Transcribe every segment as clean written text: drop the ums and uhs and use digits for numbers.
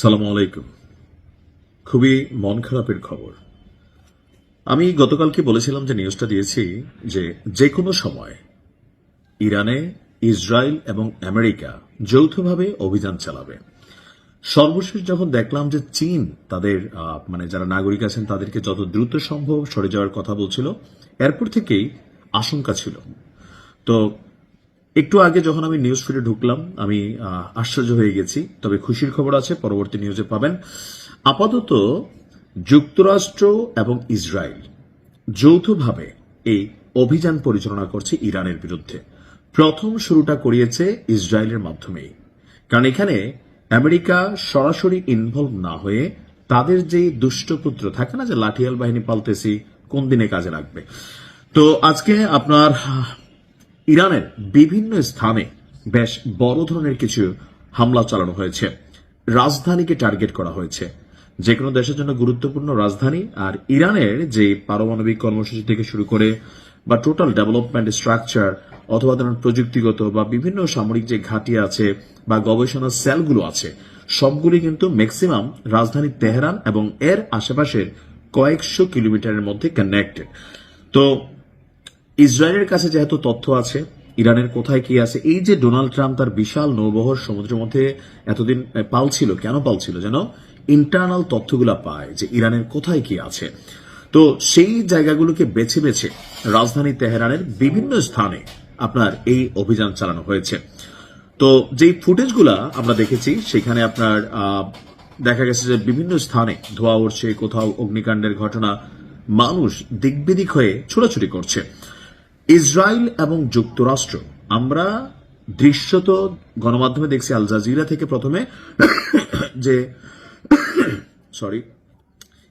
সালামু আলাইকুম। খুবই মন খারাপের খবর। আমি গতকালকে বলেছিলাম যে নিউজটা দিয়েছি যে কোনো সময় ইরানে ইসরায়েল এবং আমেরিকা যৌথভাবে অভিযান চালাবে। সর্বশেষ যখন দেখলাম যে চীন তাদের যারা নাগরিক আছেন তাদেরকে যত দ্রুত সম্ভব সরে যাওয়ার কথা বলছিল, এরপর থেকেই আশঙ্কা ছিল। তো একটু আগে যখন আমি নিউজ ফিডে ঢুকলাম আমি আশ্চর্য হয়ে গেছি। তবে খুশির খবর আছে, পরবর্তী নিউজে পাবেন। আপাতত যুক্তরাষ্ট্র এবং ইসরায়েল যৌথভাবে এই অভিযান পরিচালনা করছে ইরানের বিরুদ্ধে। প্রথম শুরুটা করিয়েছে ইসরায়েলের মাধ্যমেই, কারণ এখানে আমেরিকা সরাসরি ইনভলভ না হয়ে তাদের যে দুষ্টপুত্র থাকে না, যে লাঠিয়াল বাহিনী পালতেছি কোন দিনে কাজে লাগবে। তো আজকে আপনার ইরানের বিভিন্ন স্থানে বেশ বড় ধরনের কিছু হামলা চালানো হয়েছে। রাজধানীকে টার্গেট করা হয়েছে, যে কোনো দেশের জন্য গুরুত্বপূর্ণ রাজধানী। আর ইরানের যে পারমাণবিক কর্মসূচি থেকে শুরু করে বা টোটাল ডেভেলপমেন্ট স্ট্রাকচার অথবা ধরুন প্রযুক্তিগত বা বিভিন্ন সামরিক যে ঘাঁটি আছে বা গবেষণা সেলগুলো আছে, সবগুলি কিন্তু ম্যাক্সিমাম রাজধানী তেহরান এবং এর আশেপাশের কয়েকশো কিলোমিটারের মধ্যে কানেক্টেড। তো ইসরায়েলের কাছে যেহেতু তথ্য আছে ইরানের কোথায় কি আছে, এই যে ডোনাল্ড ট্রাম্প তার বিশাল নৌবহর সমুদ্রের মধ্যে এতদিন পালছিল, কেন পালছিল? যেন ইন্টারনাল তথ্যগুলো পায় যে ইরানের কোথায় কি আছে। তো সেই জায়গাগুলোকে বেছে বেছে রাজধানী তেহরানের বিভিন্ন স্থানে আপনার এই অভিযান চালানো হয়েছে। তো যেই ফুটেজগুলা আমরা দেখেছি সেখানে আপনার দেখা গেছে যে বিভিন্ন স্থানে ধোঁয়া উঠছে, কোথাও অগ্নিকাণ্ডের ঘটনা, মানুষ দিকবিদিক হয়ে ছোটাছুটি করছে। ইসরায়েল এবং যুক্তরাষ্ট্র, আমরা দৃশ্যত গণমাধ্যমে দেখছি আল জাজিরা থেকে প্রথমে যে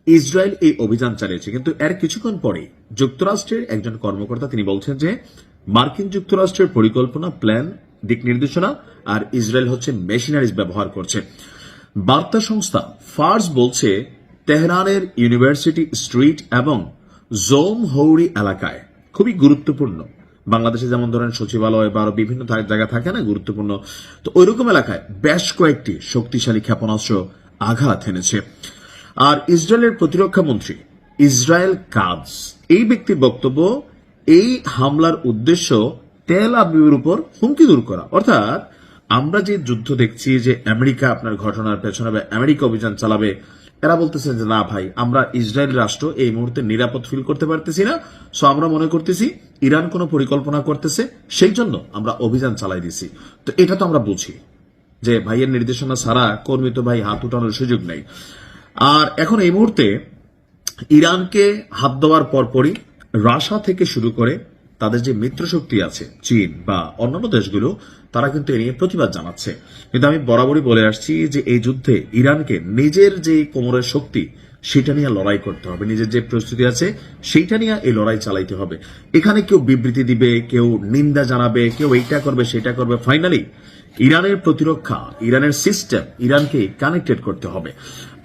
ইসরায়েল এই অভিযান চালিয়েছে, কিন্তু এর কিছুক্ষণ পরে যুক্তরাষ্ট্রের একজন কর্মকর্তা তিনি বলছেন যে মার্কিন যুক্তরাষ্ট্রের পরিকল্পনা, প্ল্যান, দিক নির্দেশনা আর ইসরায়েল হচ্ছে মেশিনারিজ ব্যবহার করছে। বার্তা সংস্থা ফার্স বলছে তেহরানের ইউনিভার্সিটি স্ট্রিট এবং জোম হৌরি এলাকায় খুবই গুরুত্বপূর্ণ, বাংলাদেশে যেমন ধরেন সচিবালয় বা আরো বিভিন্ন জায়গা থাকে না গুরুত্বপূর্ণ, তো ওইরকম এলাকায় বেশ কয়েকটি শক্তিশালী ক্ষেপণাস্ত্র আঘাত এনেছে। আর ইসরায়েলের প্রতিরক্ষা মন্ত্রী ইসরায়েল কাটজ, এই ব্যক্তির বক্তব্য, এই হামলার উদ্দেশ্য তেল আবিবের উপর হুমকি দূর করা। অর্থাৎ আমরা যে যুদ্ধ দেখছি যে আমেরিকা আপনার ঘটনার পেছনে আমেরিকা অভিযান চালাবে, এরা বলতেছেন যে না ভাই, আমরা ইসরায়েল রাষ্ট্র এই মুহূর্তে নিরাপদ ফিল করতে পারতেছি না, সো আমরা মনে করতেছি ইরান কোনো পরিকল্পনা করতেছে, সেই জন্য আমরা অভিযান চালাই দিছি। তো এটা তো আমরা বুঝি যে ভাইয়ের নির্দেশনা ছাড়া কর্মী তো ভাই হাত উঠানোর সুযোগ নেই। আর এখন এই মুহূর্তে ইরানকে হাত দেওয়ার পরপরই রাশিয়া থেকে শুরু করে তাদের যে মিত্রশক্তি আছে চীন বা অন্যান্য দেশগুলো, তারা কিন্তু এ নিয়ে প্রতিবাদ জানাচ্ছে। কিন্তু আমি বরাবরই বলে আসছি যে এই যুদ্ধে ইরানকে নিজের যে কোমরের শক্তি সেটা নিয়ে লড়াই করতে হবে, নিজের যে প্রস্তুতি আছে সেইটা নিয়ে এই লড়াই চালাইতে হবে। এখানে কেউ বিবৃতি দিবে, কেউ নিন্দা জানাবে, কেউ এইটা করবে সেটা করবে, ফাইনালি ইরানের প্রতিরক্ষা, ইরানের সিস্টেম, ইরানকে কানেক্টেড করতে হবে।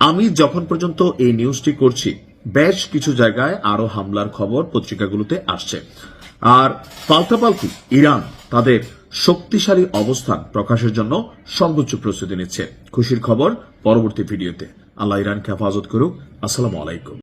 আমি যখন পর্যন্ত এই নিউজটি করছি বেশ কিছু জায়গায় আরো হামলার খবর পত্রিকাগুলোতে আসছে। আর পাল্টাপাল্টি ইরান তাদের শক্তিশালী অবস্থান প্রকাশের জন্য সর্বোচ্চ প্রস্তুতি নিচ্ছে। খুশির খবর পরবর্তী ভিডিওতে। আল্লাহ ইরানকে হেফাজত করুক। আসসালামু আলাইকুম।